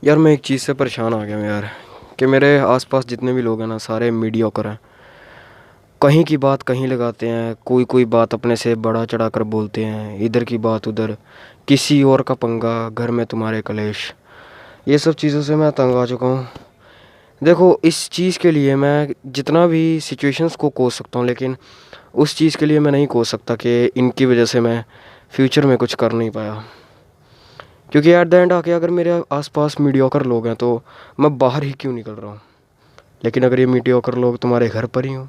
यार मैं एक चीज़ से परेशान आ गया हूँ यार, कि मेरे आसपास जितने भी लोग हैं ना सारे मीडियोकर हैं। कहीं की बात कहीं लगाते हैं, कोई कोई बात अपने से बड़ा चढ़ा कर बोलते हैं, इधर की बात उधर, किसी और का पंगा, घर में तुम्हारे कलेश। ये सब चीज़ों से मैं तंग आ चुका हूँ। देखो, इस चीज़ के लिए मैं जितना भी सिचुएशंस को कोस सकता हूँ, लेकिन उस चीज़ के लिए मैं नहीं कोस सकता कि इनकी वजह से मैं फ्यूचर में कुछ कर नहीं पाया। क्योंकि एट द एंड आके अगर मेरे आसपास मीडियोकर लोग हैं तो मैं बाहर ही क्यों निकल रहा हूँ। लेकिन अगर ये मीडियोकर लोग तुम्हारे घर पर ही हों,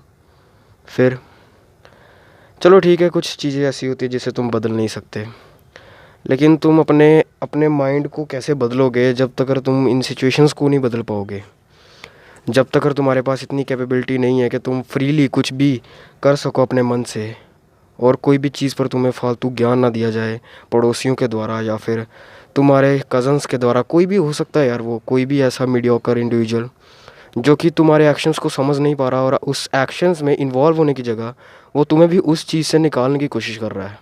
फिर चलो ठीक है, कुछ चीज़ें ऐसी होती है जिसे तुम बदल नहीं सकते। लेकिन तुम अपने अपने माइंड को कैसे बदलोगे जब तक तुम इन सिचुएशंस को नहीं बदल पाओगे, जब तक तुम्हारे पास इतनी कैपेबिलिटी नहीं है कि तुम फ्रीली कुछ भी कर सको अपने मन से, और कोई भी चीज़ पर तुम्हें फालतू ज्ञान ना दिया जाए पड़ोसियों के द्वारा या फिर तुम्हारे कज़न्स के द्वारा। कोई भी हो सकता है यार, वो कोई भी ऐसा मीडियोकर इंडिविजुअल जो कि तुम्हारे एक्शंस को समझ नहीं पा रहा और उस एक्शंस में इन्वॉल्व होने की जगह वो तुम्हें भी उस चीज़ से निकालने की कोशिश कर रहा है।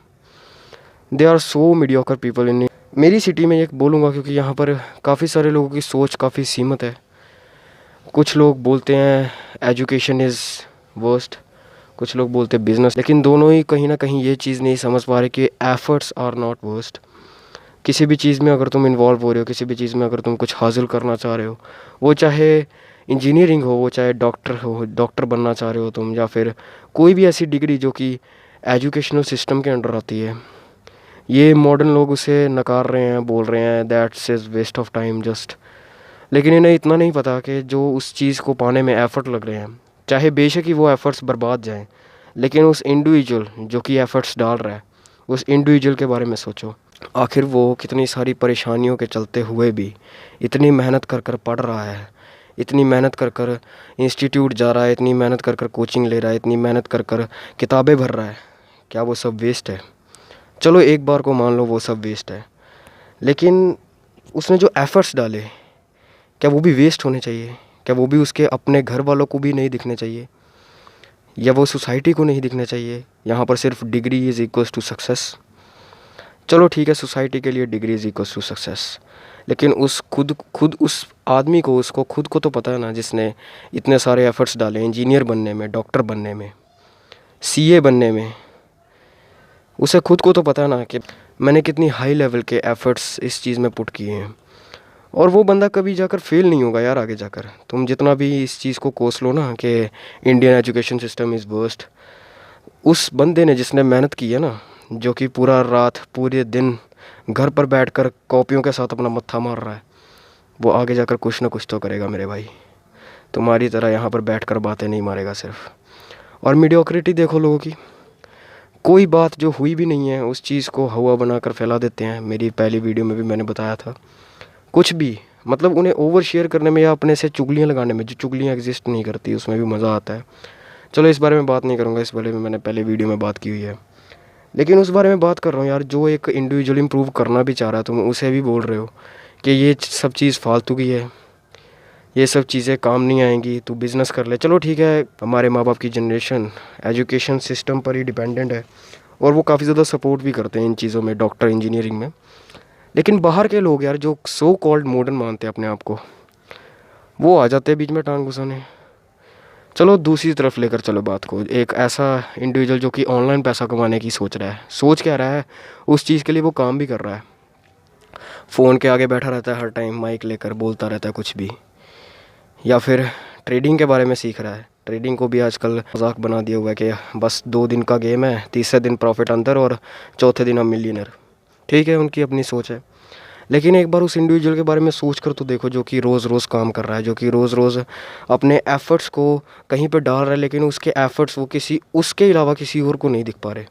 They are so mediocre people in मेरी सिटी में, ये बोलूँगा क्योंकि यहाँ पर काफ़ी सारे लोगों की सोच काफ़ी सीमित है। कुछ लोग बोलते हैं एजुकेशन इज़ वर्स्ट, कुछ लोग बोलते हैं बिजनेस, लेकिन दोनों ही कहीं ना कहीं ये चीज़ नहीं समझ पा रहे कि एफर्ट्स आर नॉट वर्स्ट। किसी भी चीज़ में अगर तुम इन्वॉल्व हो रहे हो, किसी भी चीज़ में अगर तुम कुछ हासिल करना चाह रहे हो, वो चाहे इंजीनियरिंग हो, वो चाहे डॉक्टर हो, डॉक्टर बनना चाह रहे हो तुम, या फिर कोई भी ऐसी डिग्री जो कि एजुकेशनल सिस्टम के अंडर आती है, ये मॉडर्न लोग उसे नकार रहे हैं, बोल रहे हैं that's is waste of time just. लेकिन इन्हें इतना नहीं पता कि जो उस चीज़ को पाने में एफ़र्ट लग रहे हैं, चाहे बेशक ही वो एफ़र्ट्स बर्बाद जाएं, लेकिन उस इंडिविजुअल जो कि एफ़र्ट्स डाल रहा है, उस इंडिविजुअल के बारे में सोचो। आखिर वो कितनी सारी परेशानियों के चलते हुए भी इतनी मेहनत कर कर पढ़ रहा है, इतनी मेहनत कर कर इंस्टीट्यूट जा रहा है, इतनी मेहनत कर कर कोचिंग ले रहा है, इतनी मेहनत कर कर किताबें भर रहा है। क्या वो सब वेस्ट है? चलो एक बार को मान लो वो सब वेस्ट है, लेकिन उसने जो एफ़र्ट्स डाले, क्या वो भी वेस्ट होने चाहिए? क्या वो भी उसके अपने घर वालों को भी नहीं दिखने चाहिए, या वो सोसाइटी को नहीं दिखने चाहिए? यहाँ पर सिर्फ degree is equals to success. चलो ठीक है, सोसाइटी के लिए degree is equals to success, लेकिन उस खुद उस आदमी को, उसको खुद को तो पता है ना, जिसने इतने सारे एफ़र्ट्स डाले इंजीनियर बनने में, डॉक्टर बनने में, सीए बनने में, उसे खुद को तो पता है ना कि मैंने कितनी हाई लेवल के एफ़र्ट्स इस चीज़ में पुट किए हैं। और वो बंदा कभी जाकर फेल नहीं होगा यार आगे जाकर। तुम जितना भी इस चीज़ को कोस लो ना कि Indian education system is worst, उस बंदे ने जिसने मेहनत की है ना, जो कि पूरा रात पूरे दिन घर पर बैठकर कॉपियों के साथ अपना मत्था मार रहा है, वो आगे जाकर कुछ ना कुछ तो करेगा मेरे भाई। तुम्हारी तरह यहाँ पर बैठकर बातें नहीं मारेगा सिर्फ। और मीडियोक्रिटी देखो लोगों की, कोई बात जो हुई भी नहीं है उस चीज़ को हवा बनाकर फैला देते हैं। मेरी पहली वीडियो में भी मैंने बताया था, कुछ भी मतलब उन्हें ओवर शेयर करने में या अपने से चुगलियाँ लगाने में, जो चुगलियाँ एग्जिस्ट नहीं करती, उसमें भी मज़ा आता है। चलो इस बारे में बात नहीं करूँगा, इस बारे में मैंने पहले वीडियो में बात की हुई है। लेकिन उस बारे में बात कर रहा हूँ यार, जो एक इंडिविजुअल इम्प्रूव करना भी चाह रहा है, तुम उसे भी बोल रहे हो कि ये सब चीज़ फालतू की है, ये सब चीज़ें काम नहीं आएंगी, तू बिज़नेस कर ले। चलो ठीक है, हमारे माँ बाप की जनरेशन एजुकेशन सिस्टम पर ही डिपेंडेंट है और वो काफ़ी ज़्यादा सपोर्ट भी करते हैं इन चीज़ों में, डॉक्टर इंजीनियरिंग में। लेकिन बाहर के लोग यार, जो सो कॉल्ड मॉडर्न मानते हैं अपने आप को, वो आ जाते हैं बीच में टांग घुसाने। चलो दूसरी तरफ लेकर चलो बात को, एक ऐसा इंडिविजुअल जो कि ऑनलाइन पैसा कमाने की सोच रहा है, सोच क्या रहा है, उस चीज़ के लिए वो काम भी कर रहा है। फ़ोन के आगे बैठा रहता है, हर टाइम माइक लेकर बोलता रहता है कुछ भी, या फिर ट्रेडिंग के बारे में सीख रहा है। ट्रेडिंग को भी आजकल मजाक बना दिया हुआ है कि बस 2 दिन का गेम है, तीसरे दिन प्रॉफिट अंदर और चौथे दिन हम मिलियनर। ठीक है, उनकी अपनी सोच है, लेकिन एक बार उस इंडिविजुअल के बारे में सोच कर तो देखो, जो कि रोज़ रोज़ काम कर रहा है, जो कि रोज़ रोज़ अपने एफ़र्ट्स को कहीं पर डाल रहा है, लेकिन उसके एफ़र्ट्स वो किसी उसके अलावा किसी और को नहीं दिख पा रहे।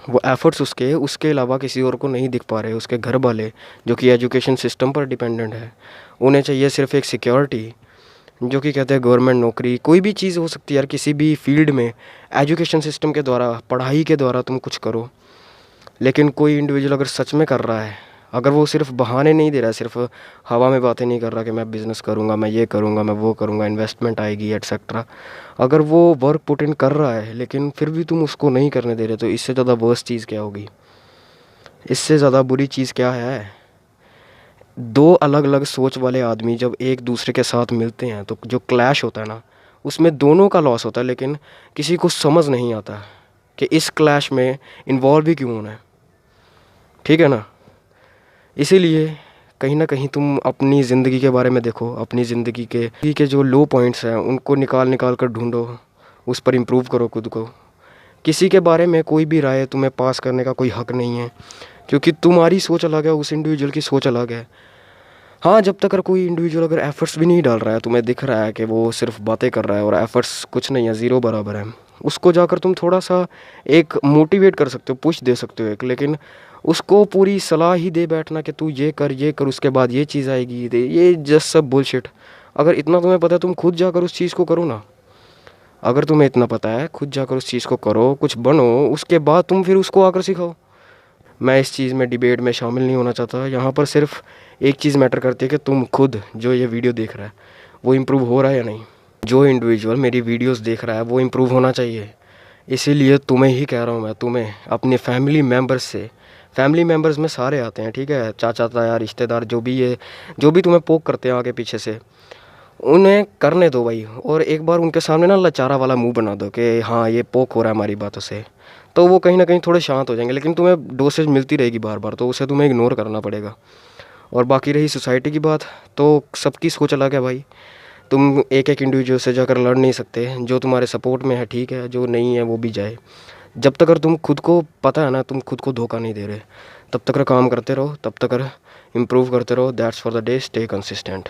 वो एफ़र्ट्स उसके अलावा किसी और को नहीं दिख पा रहे। उसके घर वाले जो कि एजुकेशन सिस्टम पर डिपेंडेंट है, उन्हें चाहिए सिर्फ एक सिक्योरिटी, जो कि कहते हैं गवर्नमेंट नौकरी। कोई भी चीज़ हो सकती है यार, किसी भी फील्ड में एजुकेशन सिस्टम के द्वारा, पढ़ाई के द्वारा तुम कुछ करो। लेकिन कोई इंडिविजुअल अगर सच में कर रहा है, अगर वो सिर्फ बहाने नहीं दे रहा है, सिर्फ हवा में बातें नहीं कर रहा कि मैं बिज़नेस करूँगा, मैं ये करूँगा, मैं वो करूँगा, इन्वेस्टमेंट आएगी एट्सेट्रा, अगर वो वर्क पुट इन कर रहा है लेकिन फिर भी तुम उसको नहीं करने दे रहे, तो इससे ज़्यादा वर्स्ट चीज़ क्या होगी? इससे ज़्यादा बुरी चीज़ क्या है? दो अलग अलग सोच वाले आदमी जब एक दूसरे के साथ मिलते हैं तो जो क्लैश होता है ना, उसमें दोनों का लॉस होता है, लेकिन किसी को समझ नहीं आता कि इस क्लैश में इन्वॉल्व भी क्यों होना है। ठीक है ना? इसीलिए कहीं ना कहीं तुम अपनी ज़िंदगी के बारे में देखो, अपनी ज़िंदगी के जो लो पॉइंट्स हैं उनको निकाल निकाल कर ढूंढो, उस पर इम्प्रूव करो खुद को। किसी के बारे में कोई भी राय तुम्हें पास करने का कोई हक नहीं है, क्योंकि तुम्हारी सोच अलग है, उस इंडिविजुअल की सोच अलग है। हाँ, जब तक अगर कोई इंडिविजुअल अगर एफ़र्ट्स भी नहीं डाल रहा है, तुम्हें दिख रहा है कि वो सिर्फ बातें कर रहा है और एफ़र्ट्स कुछ नहीं है, ज़ीरो बराबर है, उसको जाकर तुम थोड़ा सा एक मोटिवेट कर सकते हो, पुश दे सकते हो एक। लेकिन उसको पूरी सलाह ही दे बैठना कि तू ये कर, उसके बाद ये चीज़ आएगी, ये जस्ट सब बुलशिट। अगर इतना तुम्हें पता है, तुम खुद जाकर उस चीज़ को करो ना। अगर तुम्हें इतना पता है, खुद जाकर उस चीज़ को करो, कुछ बनो, उसके बाद तुम फिर उसको आकर सिखाओ। मैं इस चीज़ में डिबेट में शामिल नहीं होना चाहता। यहाँ पर सिर्फ एक चीज़ मैटर करती है कि तुम खुद जो ये वीडियो देख रहा है वो इम्प्रूव हो रहा है या नहीं। जो इंडिविजुअल मेरी वीडियोस देख रहा है वो इम्प्रूव होना चाहिए। इसीलिए तुम्हें ही कह रहा हूँ मैं, तुम्हें अपने फैमिली मेम्बर्स में सारे आते हैं, ठीक है, चाचा ताया रिश्तेदार जो भी तुम्हें पोक करते हैं आगे पीछे से, उन्हें करने दो भाई। और एक बार उनके सामने ना लाचारा वाला मुंह बना दो कि हाँ ये पोक हो रहा है हमारी बातों से, तो वो कहीं ना कहीं थोड़े शांत हो जाएंगे। लेकिन तुम्हें डोसेज मिलती रहेगी बार बार, तो उसे तुम्हें इग्नोर करना पड़ेगा। और बाकी रही सोसाइटी की बात, तो सबकी सोच अलग है भाई। तुम एक एक इंडिविजुअल से जाकर लड़ नहीं सकते। जो तुम्हारे सपोर्ट में है ठीक है, जो नहीं है वो भी जाए। जब तक तुम खुद को पता है ना, तुम खुद को धोखा नहीं दे रहे, तब तक काम करते रहो, तब तक इम्प्रूव करते रहो। That's for the day, stay consistent.